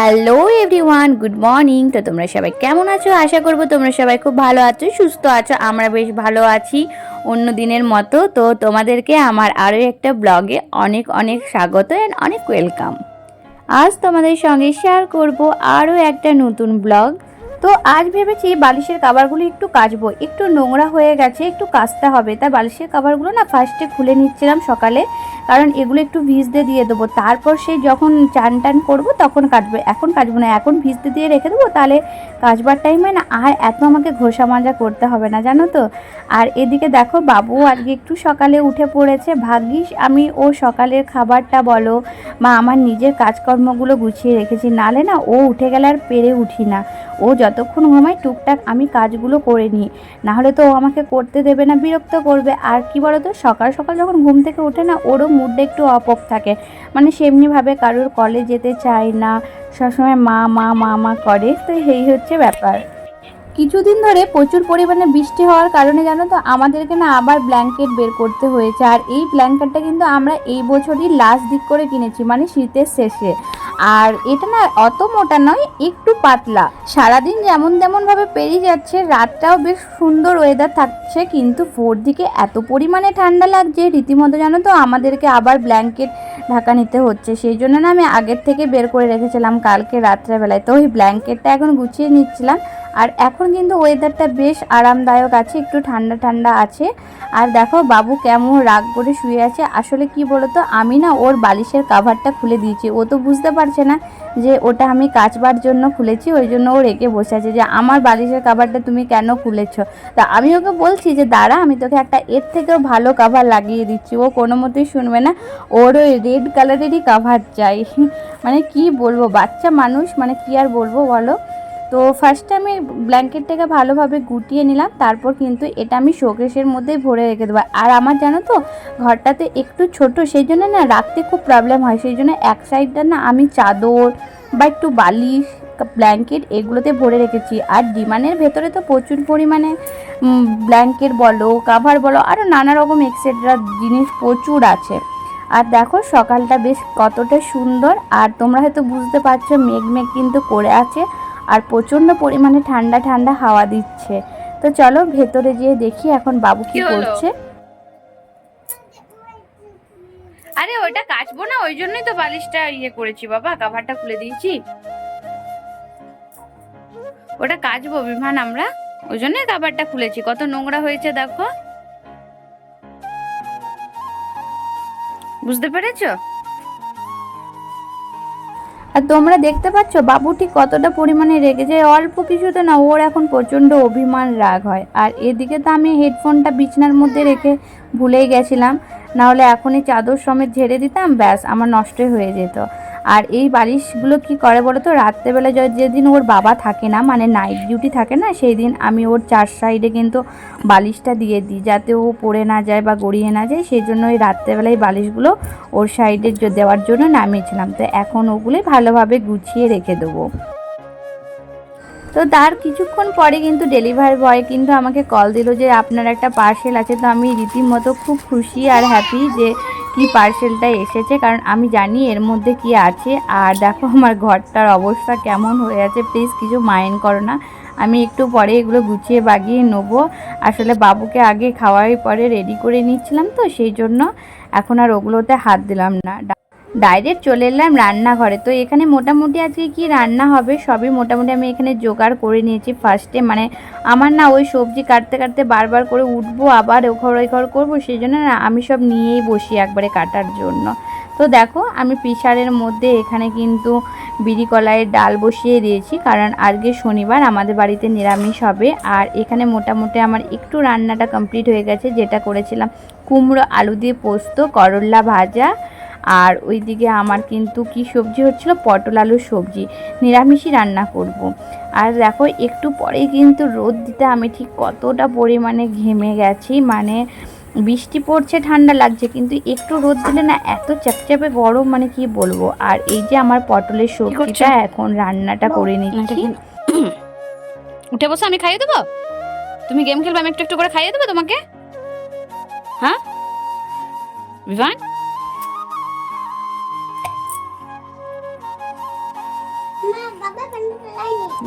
Hello everyone, good morning. তো তোমরা সবাই কেমন আছো? আশা করবো তোমরা সবাই খুব ভালো আছো, সুস্থ আছো। আমরা বেশ ভালো আছি অন্য দিনের মতো। তো তোমাদেরকে আমার আরও একটা ব্লগে অনেক অনেক স্বাগত অ্যান্ড অনেক ওয়েলকাম। আজ তোমাদের সঙ্গে শেয়ার করব আরও একটা নতুন ব্লগ। তো আজ ভেবেছি বালিশের কভারগুলো একটু কাচবো, একটু নোংরা হয়ে গেছে, একটু কাচতে হবে। তাই বালিশের কভারগুলো না ফার্স্টে খুলে নিচ্ছিলাম সকালে, কারণ এগুলো একটু ভিজতে দিয়ে দেবো। তারপর সেই যখন চান টান করবো তখন কাচবো, এখন কাচবো না, এখন ভিজতে দিয়ে রেখে দেবো। তাহলে কাচবার টাইমে না আর এত আমাকে ঘষা মাজা করতে হবে না, জানো তো। আর এদিকে দেখো বাবু আজকে একটু সকালে উঠে পড়েছে। ভাগ্যিস আমি ও সকালের খাবারটা বলো বা আমার নিজের কাজকর্মগুলো গুছিয়ে রেখেছি, নালে না ও উঠে গেলে আর পেরে উঠি না। ও যতক্ষণ ঘুমায় টুকটাক আমি কাজগুলো করে নিই, নাহলে তো ও আমাকে করতে দেবে না, বিরক্ত করবে। আর কি বলো তো, সকাল সকাল যখন ঘুম থেকে ওঠে না ওরও মুডটা একটু অফ অফ থাকে, মানে সেমনিভাবে কারোর কলে যেতে চায় না, সবসময় মা মা মা মা করে। তো এই হচ্ছে ব্যাপার। কিছুদিন ধরে প্রচুর পরিমাণে বৃষ্টি হওয়ার কারণে জানো তো আমাদেরকে না আবার ব্ল্যাঙ্কেট বের করতে হয়েছে। আর এই ব্ল্যাঙ্কেটটা কিন্তু আমরা এই বছরই লাস্ট দিক করে কিনেছি, মানে শীতের শেষে। আর এটা না অত মোটা নয়, একটু পাতলা। সারাদিন যেমন তেমনভাবে পেরিয়ে যাচ্ছে, রাতটাও বেশ সুন্দর ওয়েদার থাকছে, কিন্তু ভোর দিকে এত পরিমাণে ঠান্ডা লাগছে রীতিমতো, জানো তো আমাদেরকে আবার ব্ল্যাঙ্কেট ঢাকা নিতে হচ্ছে। সেই জন্য না আমি আগের থেকে বের করে রেখেছিলাম কালকে রাত্রেবেলায়। তো ওই ব্ল্যাঙ্কেটটা এখন গুছিয়ে নিচ্ছিলাম। আর এখন কিন্তু ওয়েদারটা বেশ আরামদায়ক আছে, একটু ঠান্ডা ঠান্ডা আছে। আর দেখো বাবু কেমন রাগ করে শুয়ে আছে। আসলে কি বলতো, আমি না ওর বালিশের কাভারটা খুলে দিয়েছি। ও তো বুঝতে পারছে না যে ওটা আমি কাচবার জন্য খুলেছি, ওই জন্য ও রেগে বসে আছে যে আমার বালিশের কাভারটা তুমি কেন খুলেছো। তা আমি ওকে বলছি যে দাঁড়া, আমি তোকে একটা এর থেকেও ভালো কাভার লাগিয়ে দিচ্ছি। ও কোনো মতেই শুনবে না, ওর ওই রেড কালারেরই কাভার চাই। মানে কি বলবো, বাচ্চা মানুষ, মানে কি আর বলবো বলো। তো ফার্স্টে আমি ব্ল্যাঙ্কেটটাকে ভালোভাবে গুটিয়ে নিলাম, তারপর কিন্তু এটা আমি শোকেসের মধ্যে ভরে রেখে দেবো। আর আমার জানো তো ঘরটাতে একটু ছোট, সেই জন্য না রাখতে খুব প্রবলেম হয়। সেই জন্য এক সাইডটা না আমি চাদর বা একটু বালিশ ব্ল্যাঙ্কেট এগুলোতে ভরে রেখেছি। আর ডিমানের ভেতরে তো প্রচুর পরিমাণে ব্ল্যাঙ্কেট বলো, কাভার বলো, আরও নানা রকম এক্সেট্রা জিনিস প্রচুর আছে। আর দেখো সকালটা বেশ কতটা সুন্দর। আর তোমরা হয়তো বুঝতে পারছো মেঘ মেঘ কিন্তু করে আছে, আর প্রচণ্ড পরিমাণে ঠান্ডা ঠান্ডা হাওয়া দিচ্ছে। তো চলো ভেতরে যেয়ে দেখি এখন বাবু কি করছে। আরে ওইটা কাচবো না, ওই জন্যই তো বালিশটা ইয়ে করেছি বাবা, কাভারটা খুলে দিয়েছি। ওটা কাচবো বিমান আমরা, ওই জন্যই কাভারটা খুলেছি। কত নোংরা হয়েছে দেখো, বুঝতে পেরেছো? আর তোমরা দেখতে পাচ্ছ বাবু ঠিক কতটা পরিমাণে রেগে যায়। অল্প কিছুতে না ওর এখন প্রচণ্ড অভিমান রাগ হয়। আর এদিকে তো আমি হেডফোনটা বিছানার মধ্যে রেখে ভুলেই গেছিলাম, নাহলে এখনই চাদর সমেত ঝেড়ে দিতাম, ব্যাস আমার নষ্টই হয়ে যেত। আর এই বালিশগুলো কি করে বলো তো, রাত্রেবেলা যেদিন ওর বাবা থাকে না, মানে নাইট ডিউটি থাকে না, সেই দিন আমি ওর চার সাইডে কিন্তু বালিশটা দিয়ে দিই, যাতে ও পড়ে না যায় বা গড়িয়ে না যায়। সেই জন্য ওই রাত্রেবেলায় বালিশগুলো ওর সাইডে দেওয়ার জন্য নামিয়েছিলাম। তো এখন ওগুলোই ভালোভাবে গুছিয়ে রেখে দেবো। তো তার কিছুক্ষণ পরে কিন্তু ডেলিভারি বয় কিন্তু আমাকে কল দিল যে আপনার একটা পার্সেল আছে। তো আমি রীতিমতো খুব খুশি আর হ্যাপি যে কি পার্সেলটা এসেছে, কারণ আমি জানি এর মধ্যে কি আছে। আর দেখো আমার ঘরটার অবস্থা কেমন হয়ে আছে, প্লিজ কিছু মাইন্ড করো না। আমি একটু পরে এগুলো গুছিয়ে বাগিয়ে নেবো। আসলে বাবুকে আগে খাওয়ার পরে রেডি করে নিচ্ছিলাম, তো সেই জন্য এখন আর ওগুলোতে হাত দিলাম না, ডাইরেক্ট চলে এলাম রান্নাঘরে। তো এখানে মোটামুটি আজকে কি রান্না হবে সবই মোটামুটি আমি এখানে জোগাড় করে নিয়েছি ফার্স্টে। মানে আমার না ওই সবজি কাটতে কাটতে বারবার করে উঠবো, আবার ওই ঘর করবো, সেই জন্য না আমি সব নিয়েই বসি একবারে কাটার জন্য। তো দেখো আমি প্রেসারের মধ্যে এখানে কিন্তু বিরি কলাইয়ের ডাল বসিয়ে দিয়েছি, কারণ আজকে শনিবার আমাদের বাড়িতে নিরামিষ হবে। আর এখানে মোটামুটি আমার একটু রান্নাটা কমপ্লিট হয়ে গেছে, যেটা করেছিলাম কুমড়ো আলু দিয়ে পোস্ত, করলা ভাজা। আর ওইদিকে আমার কিন্তু কি সবজি হচ্ছিল, পটল আলুর সবজি, নিরামিষই রান্না করব। আর দেখো একটু পরেই কিন্তু রোদ দিতে আমি ঠিক কতটা পরিমাণে ঘেমে গেছি, মানে বৃষ্টি পড়ছে ঠান্ডা লাগছে, কিন্তু একটু রোদ দিলে না এত চ্যাপচ্যাপে গরম, মানে কি বলবো। আর এই যে আমার পটলের সবজিটা এখন রান্নাটা করে নিচ্ছি। উঠে বসে আমি খাইয়ে দেবো, তুমি গেম খেলবে, আমি একটু একটু করে খাইয়ে দেবো তোমাকে। হ্যাঁ বিভান,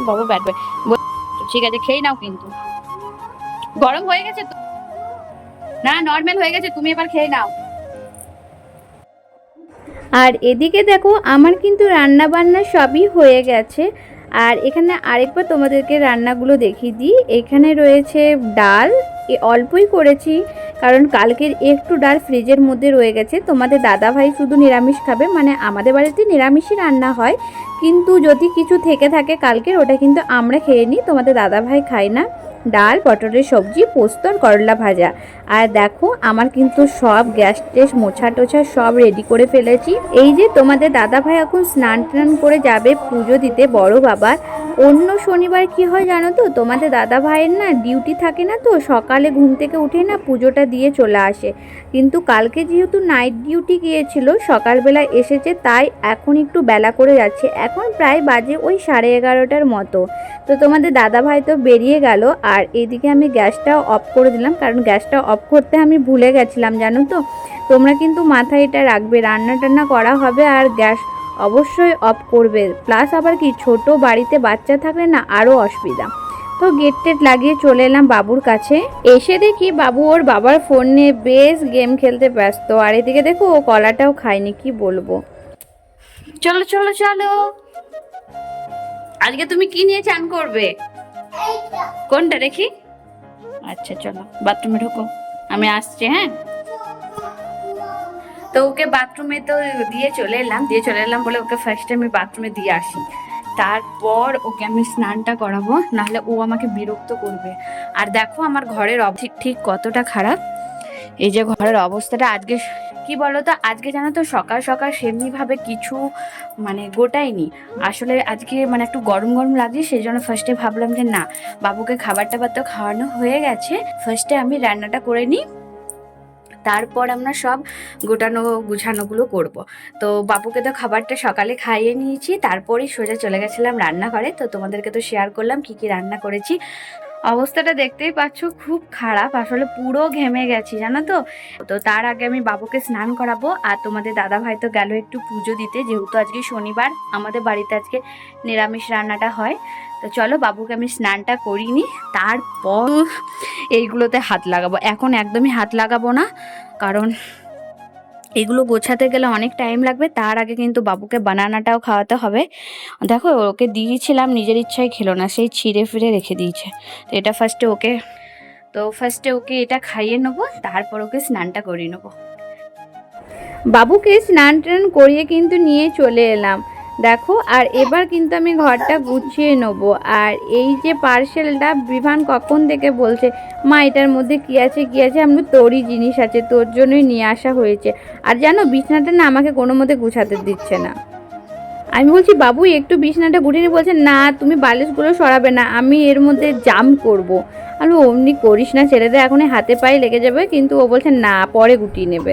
বাবু ব্যাট বয়। ঠিক আছে, খেয়ে নাও, কিন্তু গরম হয়ে গেছে তো, না নর্মাল হয়ে গেছে, তুমি এবার খেয়ে নাও। আর এদিকে দেখো আমার কিন্তু রান্না বান্না সবই হয়ে গেছে। আর এখানে আরেকবার তোমাদেরকে রান্নাগুলো দেখিয়ে দিই। এখানে রয়েছে ডাল, অল্পই করেছি কারণ কালকের একটু ডাল ফ্রিজের মধ্যে রয়ে গেছে। তোমাদের দাদাভাই শুধু নিরামিষ খাবে, মানে আমাদের বাড়িতে নিরামিষই রান্না হয়, কিন্তু যদি কিছু থেকে থাকে কালকের, ওটা কিন্তু আমরা খেয়ে নিই, তোমাদের দাদাভাই খায় না। ডাল, পটলের সবজি, পোস্ত আর করলা ভাজা। আর দেখো আমার কিন্তু সব গ্যাস টেস মোছা টোছা সব রেডি করে ফেলেছি। এই যে তোমাদের দাদাভাই এখন স্নান টান করে যাবে পুজো দিতে বড় বাবার। অন্য শনিবার কি হয় জানো তো, তোমাদের দাদা ভাইয়ের না ডিউটি থাকে না, তো সকালে ঘুম থেকে উঠে না পুজোটা দিয়ে চলে আসে। কিন্তু কালকে যেহেতু নাইট ডিউটি গিয়েছিল, সকালবেলা এসেছে, তাই এখন একটু বেলা করে যাচ্ছে, এখন প্রায় বাজে ওই 11:30টার মতো। তো তোমাদের দাদা ভাই তো বেরিয়ে গেল। আর এদিকে আমি গ্যাসটাও অফ করে দিলাম, কারণ গ্যাসটা অফ করতে আমি ভুলে গেছিলাম জানো তো। তোমরা কিন্তু মাথায় এটা রাখবে, রান্না টান্না করা হবে আর গ্যাস অবশ্যই অফ করবে। প্লাস আবার কি, ছোট বাড়িতে বাচ্চা থাকলে না আরও অসুবিধা। তো গেট টেট লাগিয়ে চলে এলাম বাবুর কাছে। এসে দেখি বাবু ওর বাবার ফোন নিয়ে বেশ গেম খেলতে ব্যস্ত। আর এদিকে দেখো ও কলাটাও খায়নি, কি বলবো। চলো চলো চলো, আজকে তুমি কি নিয়ে চান করবে? কোনটা দেখি? আচ্ছা চলো বাথরুমে ঢোকো, আমি আসছি। হ্যাঁ, তো ওকে বাথরুমে তো দিয়ে চলে এলাম বলে ওকে ফার্স্ট আমি বাথরুমে দিয়ে আসি, তারপর ওকে আমি স্নানটা করাবো, নাহলে ও আমাকে বিরক্ত করবে। আর দেখো আমার ঘরের ঠিক কতটা খারাপ। এই যে ঘরের অবস্থাটা আজকে, কি বলতো, আজকে জানো তো সকাল সকাল সেমনিভাবে কিছু মানে গোটাইনি। আসলে আজকে মানে একটু গরম গরম লাগছে, সেই জন্য ফার্স্টে ভাবলাম যে না, বাবুকে খাবার টাবার তো খাওয়ানো হয়ে গেছে, ফার্স্টে আমি রান্নাটা করে নিই, তারপর আমরা সব গোটানো গুছানোগুলো করব। তো বাবুকে তো খাবারটা সকালে খাইয়ে নিয়েছি, তারপরেই সোজা চলে গেছিলাম রান্নাঘরে। তো তোমাদেরকে তো শেয়ার করলাম কি কি রান্না করেছি। অবস্থাটা দেখতেই পাচ্ছ, খুব খারাপ, আসলে পুরো ঘেমে গেছি জানো তো। তো তার আগে আমি বাবুকে স্নান করাবো। আর তোমাদের দাদা ভাই তো গেল একটু পুজো দিতে, যেহেতু আজকে শনিবার, আমাদের বাড়িতে আজকে নিরামিষ রান্নাটা হয়। তো চলো বাবুকে আমি স্নানটা করিনি, তারপর এইগুলোতে হাত লাগাবো। এখন একদমই হাত লাগাবো না, কারণ এগুলো গোছাতে গেলে অনেক টাইম লাগবে। তার আগে কিন্তু বাবুকে বানানাটাও খাওয়াতে হবে। দেখো ওকে দিয়েছিলাম, নিজের ইচ্ছায় খেলো না, সেই ছিঁড়ে ফিরে রেখে দিয়েছে। তো এটা ফার্স্টে ওকে এটা খাইয়ে নেবো, তারপর ওকে স্নানটা করিয়ে নেবো। বাবুকে স্নান টান করিয়ে কিন্তু নিয়ে চলে এলাম দেখো। আর এবার কিন্তু আমি ঘরটা গুছিয়ে নেবো। আর এই যে পার্সেলটা বিভান কখন থেকে বলছে, মা এটার মধ্যে কী আছে কী আছে, আমি তোরই জিনিস আছে, তোর জন্যই নিয়ে আসা হয়েছে। আর জানো বিছানাটা না আমাকে কোনো মতে গুছাতে দিচ্ছে না। আমি বলছি বাবু একটু বিছানাটা গুটিয়ে নিয়ে, বলছে না তুমি বালিশগুলো সরাবে না, আমি এর মধ্যে জাম করব। আমি অমনি করিস না, ছেলেদের এখন হাতে পায়ে লেগে যাবে। কিন্তু ও বলছে না পরে গুটিয়ে নেবে।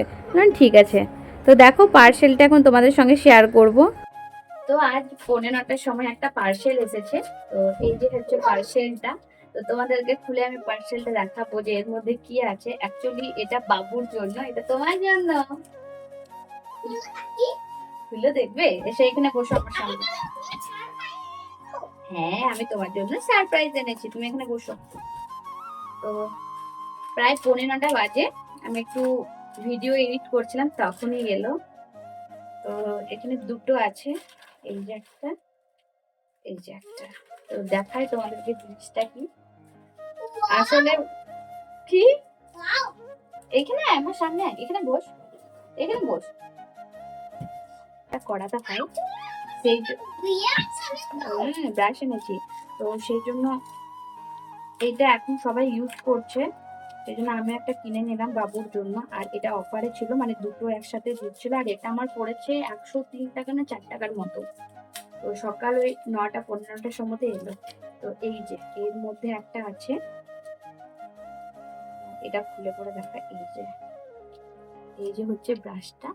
ঠিক আছে। তো দেখো পার্সেলটা এখন তোমাদের সঙ্গে শেয়ার করব। তো আজ 9:45টার সময় একটা পার্সেল এসেছে। তো এই যে হচ্ছে পার্সেলটা। তো তোমাদেরকে খুলে আমি পার্সেলটা দেখাবো যে এর মধ্যে কি আছে। অ্যাকচুয়ালি এটা বাবুর জন্য, এটা তোমার জন্য। খুলে দেখবে, এসে এখানে বসো আমার সামনে। হ্যাঁ আমি তোমার জন্য সারপ্রাইজ এনেছি, তুমি এখানে বসো। তো প্রায় 9:45টা বাজে, আমি একটু ভিডিও এডিট করছিলাম, তখনই এলো। তো এখানে দুটো আছে, এই যে একটা, এই যে একটা। তো দেখাই তোমাদেরকে জিনিসটা কি আসলে। কি এখানে আমার সামনে, এখানে বস, এখানে বস। কড়াটা পাই, সেই ব্রাশ এনেছি। তো সেই জন্য এটা এখন সবাই ইউজ করছে, সেই জন্য আমি একটা কিনে নিলাম বাবুর জন্য। আর এটা অফারে ছিল, মানে দুটো একসাথে দিচ্ছিল। আর এটা আমার পড়েছে 103 টাকা না 4 টাকার মতো। তো সকাল ওই 9:15টার সময় এলো। তো এই যে এর মধ্যে একটা আছে, এটা খুলে পরে দেখা। এই যে হচ্ছে ব্রাশটা।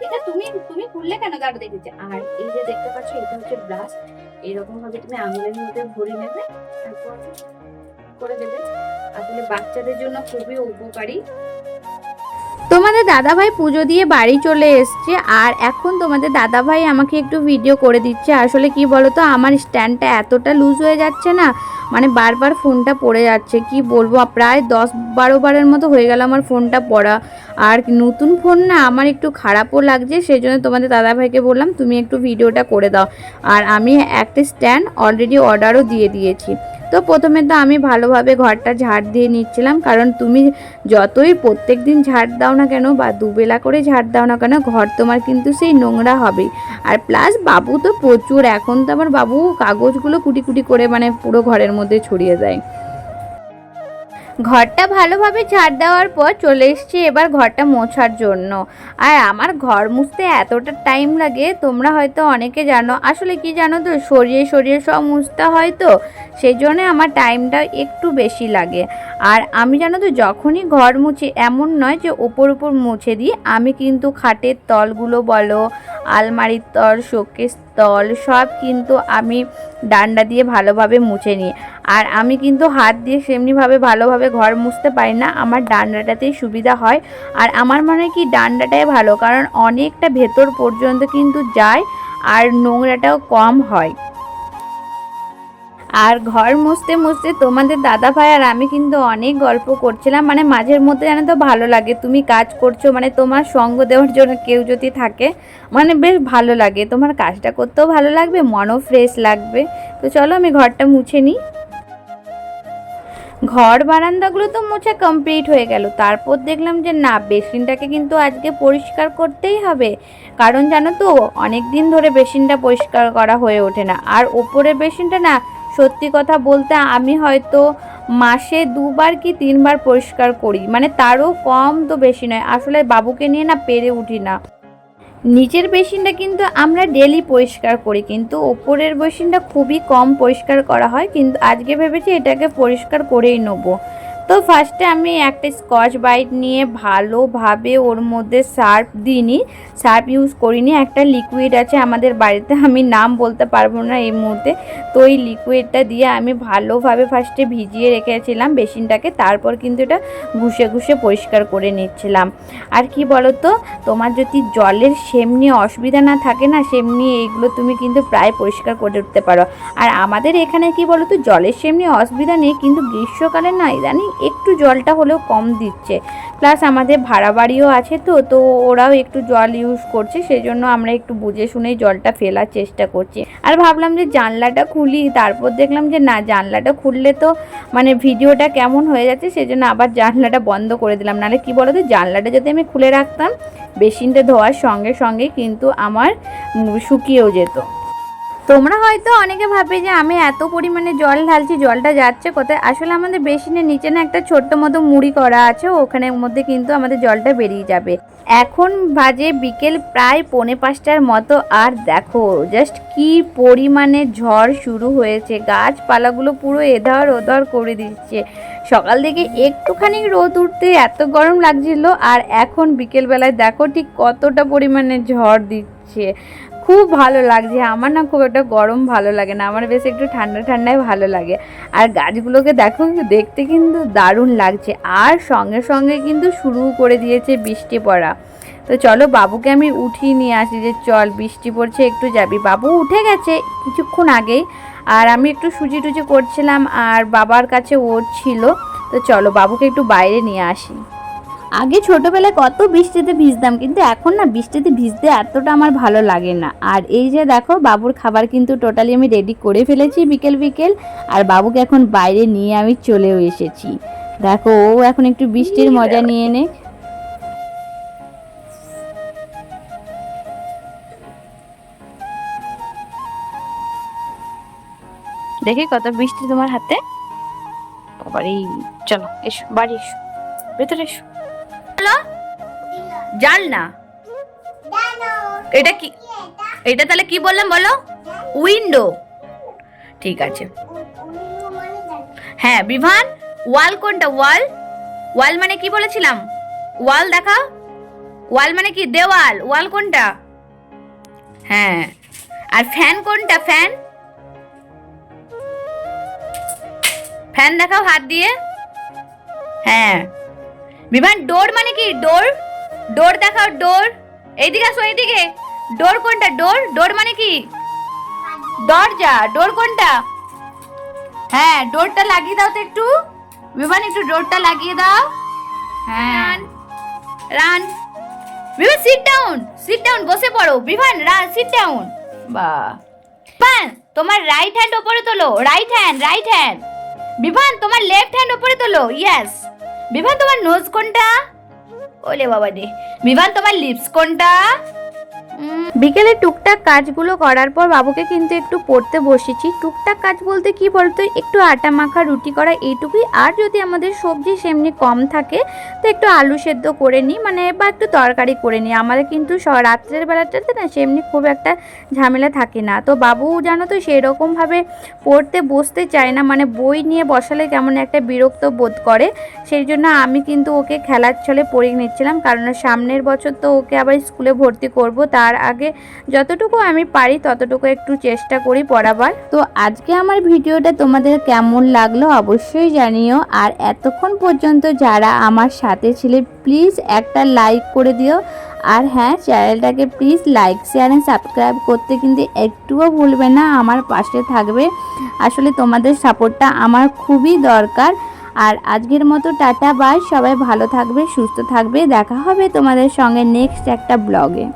এটা তুমি খুললে কেন, দাঁড় দেখেছে। আর এই যে দেখতে পাচ্ছ, এটা হচ্ছে ব্রাশ। এরকম ভাবে তুমি আঙুলের মধ্যে ভরে নেবে, তারপর করে দেবে। আসলে বাচ্চাদের জন্য খুবই উপকারী। তোমাদের দাদাভাই পুজো দিয়ে বাড়ি চলে এসছে, আর এখন তোমাদের দাদাভাই আমাকে একটু ভিডিও করে দিচ্ছে। আসলে কি বলো তো, আমার স্ট্যান্ডটা এতটা লুজ হয়ে যাচ্ছে না, মানে বারবার ফোনটা পড়ে যাচ্ছে। কি বলবো, প্রায় 10-12 বারের মতো হয়ে গেল আমার ফোনটা পড়া। আর নতুন ফোন না, আমার একটু খারাপও লাগছে, সেই জন্য তোমাদের দাদাভাইকে বললাম তুমি একটু ভিডিওটা করে দাও। আর আমি একটা স্ট্যান্ড অলরেডি অর্ডারও দিয়ে দিয়েছি। তো প্রথমে তো আমি ভালোভাবে ঘরটা ঝাড় দিয়ে নিচ্ছিলাম, কারণ তুমি যতই প্রত্যেক দিন ঝাড় দাও না কেন বা দুবেলা করে ঝাড় দাও না কেন, ঘর তোমার কিন্তু সেই নোংরা হবেই। আর প্লাস বাবু তো প্রচুর, এখন তো আমার বাবু কাগজগুলো কুটি কুটি করে মানে পুরো ঘরের মধ্যে ছড়িয়ে দেয়। ঘরটা ভালোভাবে ঝাড় দেওয়ার পর চলে এসেছি এবার ঘরটা মোছার জন্য। আর আমার ঘর মুছতে এতটা টাইম লাগে তোমরা হয়তো অনেকে জানো। আসলে কি জানো তো, সরিয়ে সরিয়ে সব মুছতে হয় তো, সেই জন্যে আমার টাইমটা একটু বেশি লাগে। আর আমি জানো তো, যখনই ঘর মুছি এমন নয় যে ওপর উপর মুছে দিই, আমি কিন্তু খাটের তলগুলো বলো, আলমারির তল, শোকেস তল সব কিন্তু আমি ডান্ডা দিয়ে ভালোভাবে মুছে নিই। আর আমি কিন্তু হাত দিয়ে সেমনিভাবে ভালোভাবে ঘর মুছতে পারি না, আমার ডান্ডাটাতেই সুবিধা হয়। আর আমার মনে হয় কি ডান্ডাটাই ভালো, কারণ অনেকটা ভেতর পর্যন্ত কিন্তু যায় আর নোংরাটাও কম হয়। আর ঘর মুছতে মুছতে তোমাদের দাদাভাই আর আমি কিন্তু অনেক গল্প করছিলাম, মানে মাঝের মধ্যে জানো তো ভালো লাগে, তুমি কাজ করছো মানে তোমার সঙ্গ দেওয়ার জন্য কেউ যদি থাকে মানে বেশ ভালো লাগে, তোমার কাজটা করতেও ভালো লাগবে, মনও ফ্রেশ লাগবে। তো চলো আমি ঘরটা মুছে নিই। ঘর বারান্দাগুলো তো মোছা কমপ্লিট হয়ে গেল, তারপর দেখলাম যে না, বেসিনটাকে কিন্তু আজকে পরিষ্কার করতেই হবে। কারণ জানো তো, অনেক দিন ধরে বেসিনটা পরিষ্কার করা হয়ে ওঠে না। আর ওপরের বেসিনটা না, সত্যি কথা বলতে আমি হয়তো মাসে 2বার কি 3বার পরিষ্কার করি, মানে তারও কম তো বেশি নয়। আসলে বাবুকে নিয়ে না পেরে উঠি না। নিচের বেসিনটা কিন্তু আমরা ডেলি পরিষ্কার করি, কিন্তু ওপরের বেসিনটা খুবই কম পরিষ্কার করা হয়। কিন্তু আজকে ভেবেছি এটাকে পরিষ্কার করেই নেবো। তো ফার্স্টে আমি একটা স্কচ ব্রাইট নিয়ে ভালোভাবে ওর মধ্যে সার্ফ দিইনি, সার্ফ ইউজ করিনি, একটা লিকুইড আছে আমাদের বাড়িতে, আমি নাম বলতে পারবো না এই মুহূর্তে। তো ওই লিকুইডটা দিয়ে আমি ভালোভাবে ফার্স্টে ভিজিয়ে রেখেছিলাম বেসিনটাকে, তারপর কিন্তু এটা ঘুষে ঘুষে পরিষ্কার করে নিচ্ছিলাম। আর কি বলো তো, তোমার যদি জলের সেমনি অসুবিধা না থাকে না, সেমনি এইগুলো তুমি কিন্তু প্রায় পরিষ্কার করে উঠতে পারো। আর আমাদের এখানে কি বলো তো, জলের সেমনি অসুবিধা নেই, কিন্তু গ্রীষ্মকালে না ইদানিং একটু জলটা হলেও কম দিচ্ছে। প্লাস আমাদের ভাড়া বাড়িও আছে, তো তো ওরাও একটু জল ইউজ করছে, সেই জন্য আমরা একটু বুঝে শুনেই জলটা ফেলার চেষ্টা করছি। আর ভাবলাম যে জানলাটা খুলি, তারপর দেখলাম যে না, জানলাটা খুললে তো মানে ভিডিওটা কেমন হয়ে যাচ্ছে, সেই জন্য আবার জানলাটা বন্ধ করে দিলাম। নাহলে কি বলো তো, জানলাটা যদি আমি খুলে রাখতাম, বেসিনটা ধোয়ার সঙ্গে সঙ্গে কিন্তু আমার শুকিয়েও যেত। তোমরা হয়তো অনেকে ভাবে যে আমি এত পরিমাণে জল ঢালছি, জলটা যাচ্ছে কোথায়। আসলে আমাদের বেসিনের নিচে না একটা ছোট্ট মতো মুড়ি করা আছে, ওখানের মধ্যে কিন্তু আমাদের জলটা বেরিয়ে যাবে। এখন বাজে বিকেল প্রায় 4:45টার মতো, আর দেখো জাস্ট কি পরিমাণে ঝড় শুরু হয়েছে, গাছপালাগুলো পুরো এধার ওধার করে দিচ্ছে। সকাল থেকে একটুখানি রোদ উঠতে এত গরম লাগছিল, আর এখন বিকেলবেলায় দেখো ঠিক কতটা পরিমাণে ঝড় দিচ্ছে। খুব ভালো লাগছে। আমার না খুব একটা গরম ভালো লাগে না, আমার বেশ একটু ঠান্ডা ঠান্ডাই ভালো লাগে। আর গাছগুলোকে দেখো, দেখতে কিন্তু দারুণ লাগছে। আর সঙ্গে সঙ্গে কিন্তু শুরু করে দিয়েছে বৃষ্টি পড়া। তো চলো বাবুকে আমি উঠিয়ে নিয়ে আসি, যে চল বৃষ্টি পড়ছে একটু যাবি। বাবু উঠে গেছে কিছুক্ষণ আগেই, আর আমি একটু সুজি টুজি করছিলাম আর বাবার কাছে ওর ছিল। তো চলো বাবুকে একটু বাইরে নিয়ে আসি। আগে ছোটবেলায় কত বৃষ্টিতে ভিজতাম, কিন্তু এখন না বৃষ্টিতে ভিজতে এতটা আমার ভালো লাগে না। আর এই যে দেখো, বাবুর খাবার কিন্তু টোটালি আমি রেডি করে ফেলেছি বিকেল বিকেল। আর বাবুকে এখন বাইরে নিয়ে আমি চলেও এসেছি। দেখো ও এখন একটু বৃষ্টির মজা নিয়ে নে। দেখি কত বৃষ্টি তোমার হাতে। বাবারে, চলো এসো বাড়ি, এসো ভেতরে এসো। চলো, জাল না এটা কি, এটা তাহলে কি বললাম বলো? উইন্ডো। ঠিক আছে। হ্যাঁ বিভান, ওয়াল কোনটা? ওয়াল, ওয়াল মানে কি বলেছিলাম? ওয়াল দেখাও। ওয়াল মানে কি? দেওয়াল। ওয়াল কোনটা? হ্যাঁ। আর ফ্যান কোনটা? ফ্যান, ফ্যান দেখাও হাত দিয়ে। হ্যাঁ বিভান, ডোর মানে কি? ডোর, ডোর দেখাও, ডোর। এইদিকে আসো, এইদিকে। ডোর কোনটা? ডোর, ডোর মানে কি? দরজা। ডোর কোনটা? হ্যাঁ, ডোরটা লাগিয়ে দাও তো একটু। বিমান একটু ডোরটা লাগিয়ে দাও। হ্যাঁ, রান। বিমান সিট ডাউন, সিট ডাউন, বসে পড়ো। বিমান রান, সিট ডাউন। বাহ। বিমান তোমার রাইট হ্যান্ড উপরে তোলো, রাইট হ্যান্ড, রাইট হ্যান্ড। বিমান তোমার লেফট হ্যান্ড উপরে তোলো, ইয়েস। বিমান তোমার নোজ কোনটা? ওলে বাবা রে। বিমান তোমার লিপস কোনটা? বিকেলে টুকটাক কাজগুলো করার পর বাবুকে কিন্তু একটু পড়তে বসেছি। টুকটাক কাজ বলতে কি বলতো, একটু আটা মাখা, রুটি করা, এইটুকুই। আর যদি আমাদের সবজি সেমনি কম থাকে তো একটু আলু সেদ্ধ করে নিই, মানে বা একটু তরকারি করে নিই। আমাদের কিন্তু রাত্রের বেলাটাতে না সেমনি খুব একটা ঝামেলা থাকে না। তো বাবু জানো তো সেরকমভাবে পড়তে বসতে চায় না, মানে বই নিয়ে বসালে কেমন একটা বিরক্ত বোধ করে। সেই জন্য আমি কিন্তু ওকে খেলার ছলে পড়িয়ে নিচ্ছিলাম, কারণ সামনের বছর তো ওকে আবার স্কুলে ভর্তি করব। তার আগে যতটুকু আমি পারি ততটুকু একটু চেষ্টা করি পড়াবার। তো আজকে আমার ভিডিওটা তোমাদের কেমন লাগলো অবশ্যই জানিও। আর এতক্ষণ পর্যন্ত যারা আমার সাথে ছিলে প্লিজ একটা লাইক করে দিও। আর হ্যাঁ, চ্যানেলটাকে please like, share and subscribe করতে কিন্তু একটুও ভুলবে না, আমার পাশে থাকবে। আসলে তোমাদের সাপোর্টটা আমার খুবই দরকার। আর আজকের মতো টাটা বাই, সবাই ভালো থাকবে, সুস্থ থাকবে। দেখা হবে তোমাদের সঙ্গে নেক্সট একটা ব্লগে।